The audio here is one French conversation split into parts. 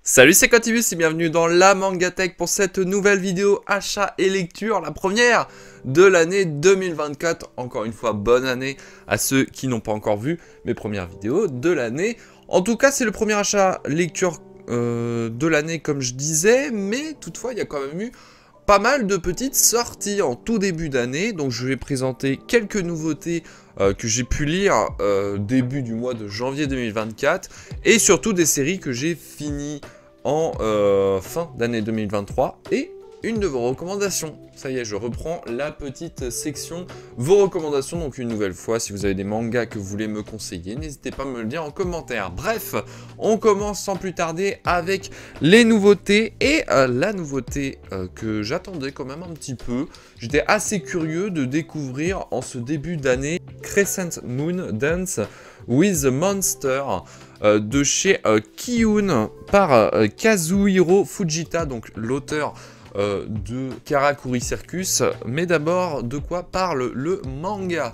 Salut, c'est Cotibus et bienvenue dans la Mangatech pour cette nouvelle vidéo achat et lecture, la première de l'année 2024. Encore une fois, bonne année à ceux qui n'ont pas encore vu mes premières vidéos de l'année. En tout cas, c'est le premier achat lecture de l'année comme je disais, mais toutefois, il y a quand même eu pas mal de petites sorties en tout début d'année. Donc je vais présenter quelques nouveautés que j'ai pu lire début du mois de janvier 2024 et surtout des séries que j'ai finies en fin d'année 2023 et une de vos recommandations. Ça y est, je reprends la petite section vos recommandations. Donc une nouvelle fois, si vous avez des mangas que vous voulez me conseiller, n'hésitez pas à me le dire en commentaire. Bref, on commence sans plus tarder avec les nouveautés. Et la nouveauté que j'attendais quand même un petit peu, j'étais assez curieux de découvrir en ce début d'année Crescent Moon Dance with the Monster de chez Ki-hoon par Kazuhiro Fujita, donc l'auteur de Karakuri Circus. Mais d'abord, de quoi parle le manga?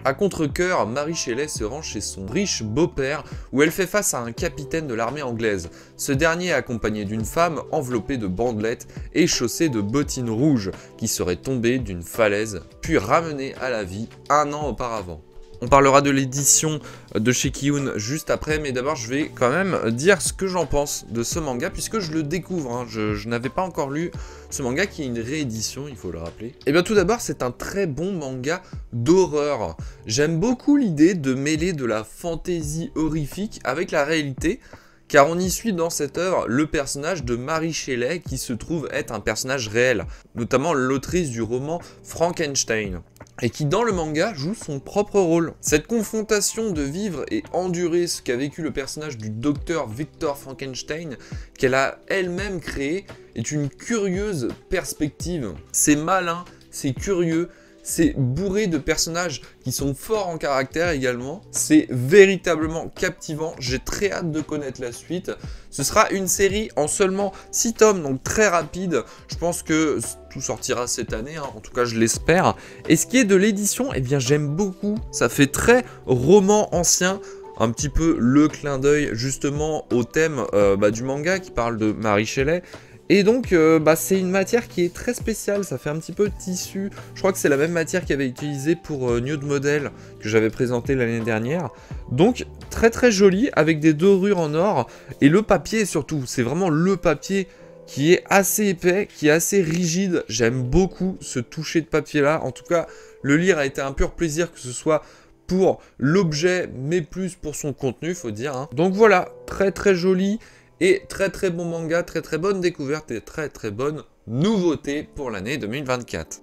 À contre-cœur, Mary Shelley se rend chez son riche beau-père où elle fait face à un capitaine de l'armée anglaise. Ce dernier est accompagné d'une femme enveloppée de bandelettes et chaussée de bottines rouges qui serait tombée d'une falaise puis ramenée à la vie un an auparavant. On parlera de l'édition de chez Ki-hoon juste après, mais d'abord je vais quand même dire ce que j'en pense de ce manga, puisque je le découvre, hein. Je n'avais pas encore lu ce manga qui est une réédition, il faut le rappeler. Et bien tout d'abord, c'est un très bon manga d'horreur. J'aime beaucoup l'idée de mêler de la fantaisie horrifique avec la réalité, car on y suit dans cette œuvre le personnage de Mary Shelley qui se trouve être un personnage réel, notamment l'autrice du roman Frankenstein, et qui dans le manga joue son propre rôle. Cette confrontation de vivre et endurer ce qu'a vécu le personnage du docteur Victor Frankenstein, qu'elle a elle-même créé, est une curieuse perspective. C'est malin, c'est curieux, c'est bourré de personnages qui sont forts en caractère également. C'est véritablement captivant. J'ai très hâte de connaître la suite. Ce sera une série en seulement 6 tomes, donc très rapide. Je pense que tout sortira cette année, hein. En tout cas je l'espère. Et ce qui est de l'édition, eh bien j'aime beaucoup. Ça fait très roman ancien. Un petit peu le clin d'œil justement au thème du manga qui parle de Mary Shelley. Et donc, c'est une matière qui est très spéciale, ça fait un petit peu tissu. Je crois que c'est la même matière qui avait été utilisée pour Nude Model, que j'avais présenté l'année dernière. Donc, très très joli, avec des dorures en or. Et le papier surtout, c'est vraiment le papier qui est assez épais, qui est assez rigide. J'aime beaucoup ce toucher de papier-là. En tout cas, le lire a été un pur plaisir, que ce soit pour l'objet, mais plus pour son contenu, faut dire, hein. Donc voilà, très très joli. Et très très bon manga, très très bonne découverte et très très bonne nouveauté pour l'année 2024.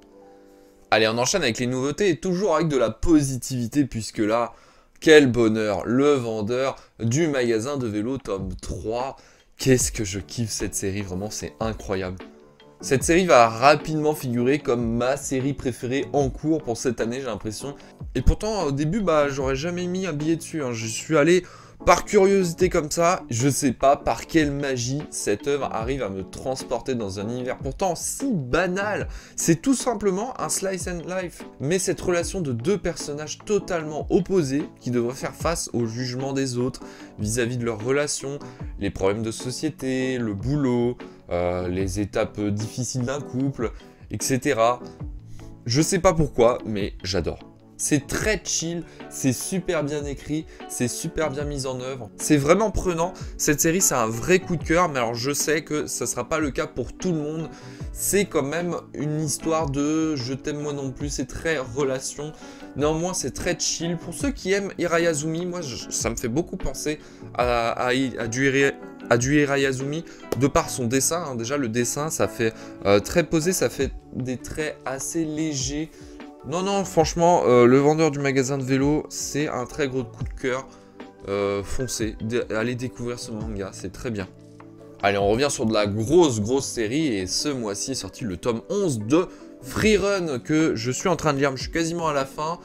Allez, on enchaîne avec les nouveautés et toujours avec de la positivité, puisque là, quel bonheur, le vendeur du magasin de vélo tome 3. Qu'est-ce que je kiffe cette série, vraiment c'est incroyable. Cette série va rapidement figurer comme ma série préférée en cours pour cette année, j'ai l'impression. Et pourtant, au début, j'aurais jamais mis un billet dessus, hein. Je suis allé par curiosité comme ça, je sais pas par quelle magie cette œuvre arrive à me transporter dans un univers pourtant si banal. C'est tout simplement un slice and life. Mais cette relation de deux personnages totalement opposés qui devraient faire face au jugement des autres vis-à-vis de leurs relations, les problèmes de société, le boulot, les étapes difficiles d'un couple, etc. Je sais pas pourquoi, mais j'adore. C'est très chill, c'est super bien écrit, c'est super bien mis en œuvre. C'est vraiment prenant. Cette série, c'est un vrai coup de cœur, mais alors je sais que ça ne sera pas le cas pour tout le monde. C'est quand même une histoire de je t'aime moi non plus, c'est très relation. Néanmoins, c'est très chill. Pour ceux qui aiment Hirayazumi, moi, ça me fait beaucoup penser à du Hirayazumi, de par son dessin, hein. Déjà, le dessin, ça fait très posé, ça fait des traits assez légers. Non, franchement, le vendeur du magasin de vélo, c'est un très gros coup de cœur. Foncez, allez découvrir ce manga, c'est très bien. Allez, on revient sur de la grosse série, et ce mois-ci est sorti le tome 11 de Free Run, que je suis en train de lire, je suis quasiment à la fin.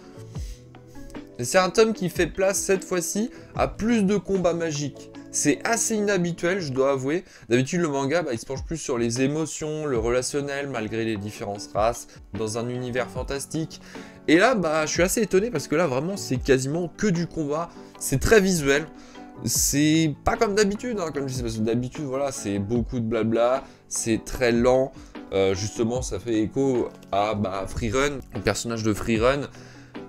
C'est un tome qui fait place, cette fois-ci, à plus de combats magiques. C'est assez inhabituel, je dois avouer. D'habitude, le manga, il se penche plus sur les émotions, le relationnel, malgré les différentes races, dans un univers fantastique. Et là, je suis assez étonné, parce que là, vraiment, c'est quasiment que du combat. C'est très visuel. C'est pas comme d'habitude, hein, comme je disais, parce que d'habitude, voilà, c'est beaucoup de blabla, c'est très lent. Justement, ça fait écho à Freerun, le personnage de Freerun.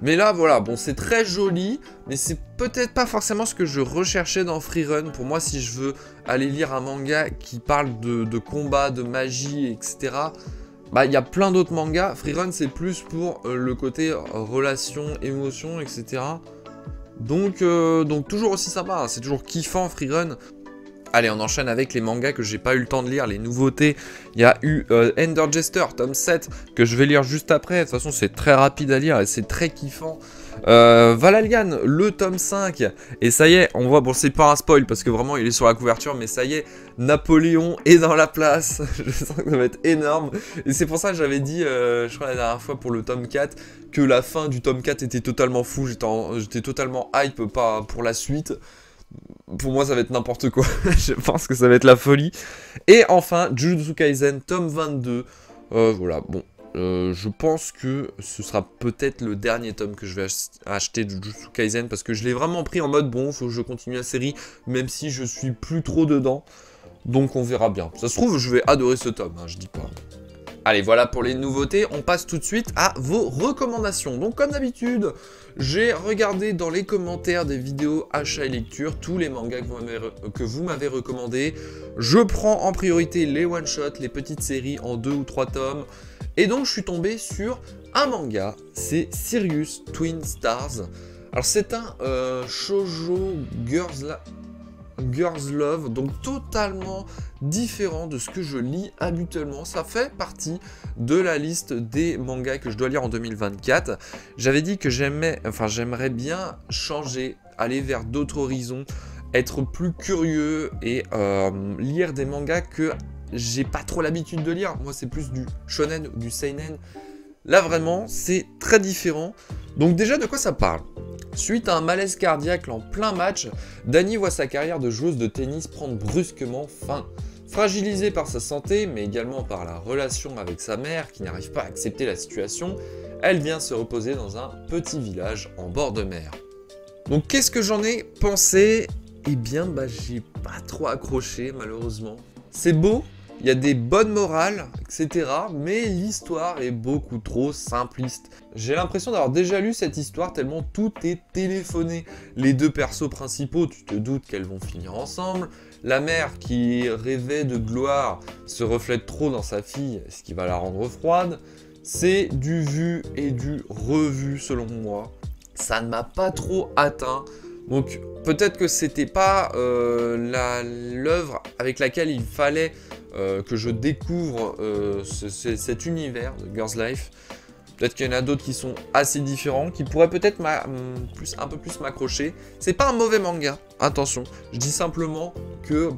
Mais là, voilà, bon, c'est très joli, mais c'est peut-être pas forcément ce que je recherchais dans Freerun. Pour moi, si je veux aller lire un manga qui parle de combat, de magie, etc., il y a plein d'autres mangas. Freerun, c'est plus pour le côté relation, émotion, etc. Donc toujours aussi sympa, hein, c'est toujours kiffant Freerun. Allez, on enchaîne avec les mangas que j'ai pas eu le temps de lire, les nouveautés. Il y a eu Ender Jester, tome 7, que je vais lire juste après. De toute façon, c'est très rapide à lire et c'est très kiffant. Valalian, le tome 5. Et ça y est, on voit, bon, c'est pas un spoil parce que vraiment, il est sur la couverture, mais ça y est, Napoléon est dans la place. Je sens que ça va être énorme. Et c'est pour ça que j'avais dit, je crois la dernière fois pour le tome 4, que la fin du tome 4 était totalement fou. J'étais totalement hype pour la suite. Pour moi, ça va être n'importe quoi. Je pense que ça va être la folie. Et enfin, Jujutsu Kaisen, tome 22. Voilà, bon. Je pense que ce sera peut-être le dernier tome que je vais acheter de Jujutsu Kaisen. Parce que je l'ai vraiment pris en mode, bon, faut que je continue la série. Même si je suis plus trop dedans. Donc on verra bien. Ça se trouve, je vais adorer ce tome, hein, je dis pas. Allez, voilà pour les nouveautés, on passe tout de suite à vos recommandations. Donc comme d'habitude, j'ai regardé dans les commentaires des vidéos achat et lecture tous les mangas que vous m'avez recommandés. Je prends en priorité les one-shots, les petites séries en 2 ou 3 tomes. Et donc je suis tombé sur un manga, c'est Sirius Twin Stars. Alors c'est un shoujo Girls Love, donc totalement différent de ce que je lis habituellement. Ça fait partie de la liste des mangas que je dois lire en 2024. J'avais dit que j'aimerais bien changer, aller vers d'autres horizons, être plus curieux et lire des mangas que j'ai pas trop l'habitude de lire. Moi, c'est plus du shonen ou du seinen. Là, vraiment, c'est très différent. Donc déjà, de quoi ça parle ? Suite à un malaise cardiaque en plein match, Dani voit sa carrière de joueuse de tennis prendre brusquement fin. Fragilisée par sa santé, mais également par la relation avec sa mère qui n'arrive pas à accepter la situation, elle vient se reposer dans un petit village en bord de mer. Donc qu'est-ce que j'en ai pensé ? Eh bien, j'ai pas trop accroché malheureusement. C'est beau, il y a des bonnes morales, etc. Mais l'histoire est beaucoup trop simpliste. J'ai l'impression d'avoir déjà lu cette histoire tellement tout est téléphoné. Les deux persos principaux, tu te doutes qu'elles vont finir ensemble. La mère qui rêvait de gloire se reflète trop dans sa fille, ce qui va la rendre froide. C'est du vu et du revu selon moi. Ça ne m'a pas trop atteint. Donc peut-être que c'était pas l'œuvre avec laquelle il fallait que je découvre cet univers de Girls Life. Peut-être qu'il y en a d'autres qui sont assez différents, qui pourraient peut-être un peu plus m'accrocher. C'est pas un mauvais manga, attention. Je dis simplement que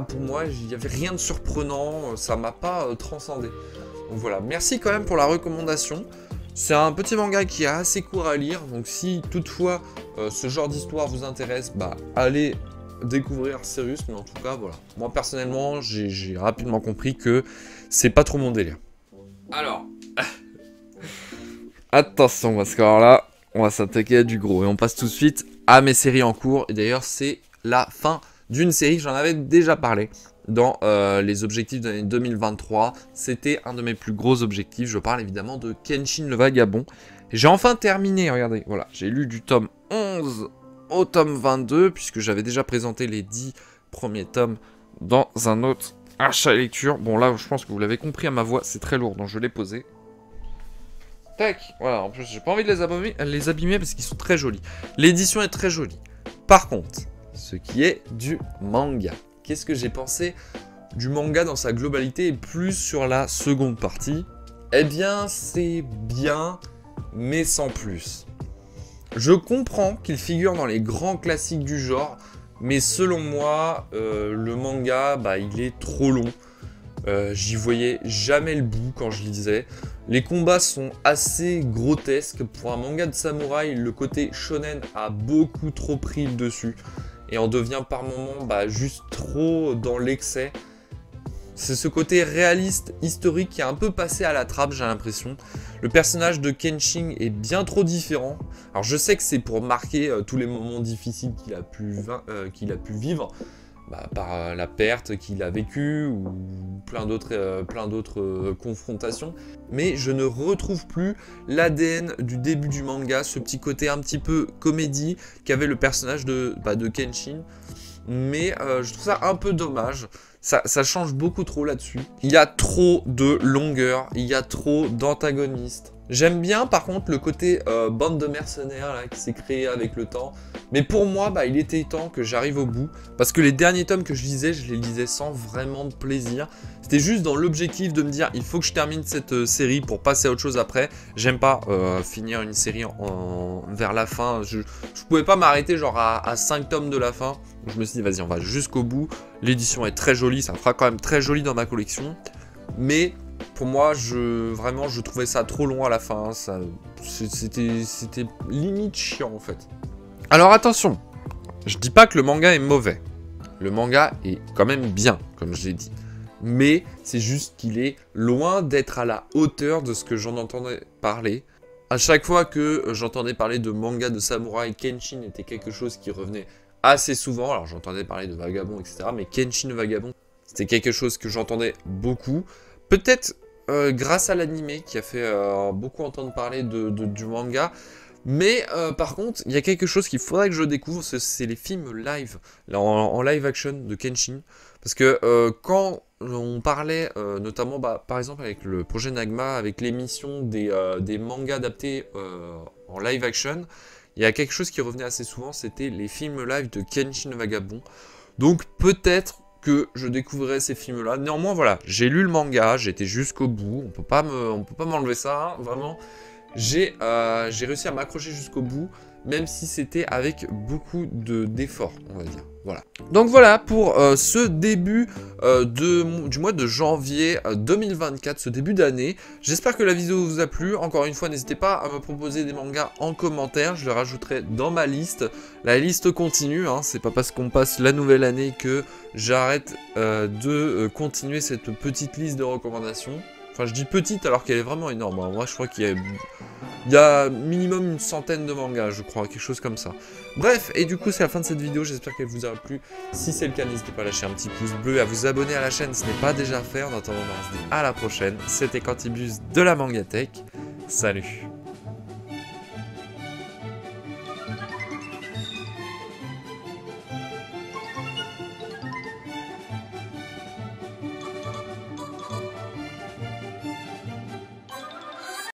pour moi, il n'y avait rien de surprenant, ça m'a pas transcendé. Donc voilà, merci quand même pour la recommandation. C'est un petit manga qui est assez court à lire, donc si toutefois ce genre d'histoire vous intéresse, allez découvrir Sirius, mais en tout cas, voilà. Moi, personnellement, j'ai rapidement compris que c'est pas trop mon délire. Alors, attention, parce que alors là, on va s'attaquer à du gros, et on passe tout de suite à mes séries en cours, et d'ailleurs, c'est la fin d'une série, j'en avais déjà parlé dans les objectifs de l'année 2023, c'était un de mes plus gros objectifs, je parle évidemment de Kenshin le Vagabond, et j'ai enfin terminé, regardez, voilà, j'ai lu du tome 11 au tome 22, puisque j'avais déjà présenté les 10 premiers tomes dans un autre achat lecture. Bon là, je pense que vous l'avez compris à ma voix, c'est très lourd, donc je l'ai posé. Tac, voilà, en plus j'ai pas envie de les abîmer parce qu'ils sont très jolis. L'édition est très jolie. Par contre, ce qui est du manga. Qu'est-ce que j'ai pensé du manga dans sa globalité et plus sur la seconde partie ? Eh bien, c'est bien, mais sans plus. Je comprends qu'il figure dans les grands classiques du genre, mais selon moi, le manga, il est trop long. J'y voyais jamais le bout quand je lisais. Les combats sont assez grotesques. Pour un manga de samouraï, le côté shonen a beaucoup trop pris le dessus. Et en devient par moments juste trop dans l'excès. C'est ce côté réaliste, historique qui est un peu passé à la trappe, j'ai l'impression. Le personnage de Kenshin est bien trop différent. Alors je sais que c'est pour marquer tous les moments difficiles qu'il a pu vivre, par la perte qu'il a vécue ou plein d'autres confrontations. Mais je ne retrouve plus l'ADN du début du manga, ce petit côté un petit peu comédie qu'avait le personnage de Kenshin. Mais je trouve ça un peu dommage. Ça change beaucoup trop là-dessus. Il y a trop de longueur, il y a trop d'antagonistes. J'aime bien par contre le côté bande de mercenaires là, qui s'est créé avec le temps. Mais pour moi, il était temps que j'arrive au bout. Parce que les derniers tomes que je les lisais sans vraiment de plaisir. C'était juste dans l'objectif de me dire, il faut que je termine cette série pour passer à autre chose après. J'aime pas finir une série vers la fin. Je pouvais pas m'arrêter genre à 5 tomes de la fin. Je me suis dit, vas-y, on va jusqu'au bout. L'édition est très jolie, ça fera quand même très joli dans ma collection. Mais pour moi, je trouvais ça trop long à la fin. C'était limite chiant en fait. Alors attention, je dis pas que le manga est mauvais. Le manga est quand même bien, comme je l'ai dit. Mais c'est juste qu'il est loin d'être à la hauteur de ce que j'en entendais parler. À chaque fois que j'entendais parler de manga de samouraï, Kenshin était quelque chose qui revenait assez souvent. Alors j'entendais parler de Vagabond, etc. Mais Kenshin Vagabond, c'était quelque chose que j'entendais beaucoup. Peut-être grâce à l'anime qui a fait beaucoup entendre parler du manga. Mais par contre, il y a quelque chose qu'il faudrait que je découvre, c'est les films live, en live action de Kenshin. Parce que quand on parlait, notamment par exemple avec le projet Nagma, avec l'émission des mangas adaptés en live action, il y a quelque chose qui revenait assez souvent, c'était les films live de Kenshin Vagabond. Donc peut-être que je découvrirai ces films-là. Néanmoins, voilà, j'ai lu le manga, j'ai été jusqu'au bout, on peut pas m'enlever ça, hein, vraiment. J'ai réussi à m'accrocher jusqu'au bout, même si c'était avec beaucoup d'efforts, on va dire. Voilà. Donc voilà pour ce début du mois de janvier 2024, ce début d'année. J'espère que la vidéo vous a plu. Encore une fois, n'hésitez pas à me proposer des mangas en commentaire. Je les rajouterai dans ma liste. La liste continue, hein. C'est pas parce qu'on passe la nouvelle année que j'arrête de continuer cette petite liste de recommandations. Enfin, je dis petite alors qu'elle est vraiment énorme. Moi, je crois qu'il y a minimum une centaine de mangas, je crois, quelque chose comme ça. Bref, et du coup, c'est la fin de cette vidéo. J'espère qu'elle vous aura plu. Si c'est le cas, n'hésitez pas à lâcher un petit pouce bleu, à vous abonner à la chaîne, ce n'est pas déjà fait. En attendant, on se dit à la prochaine. C'était Quantibus de la Mangatech. Salut!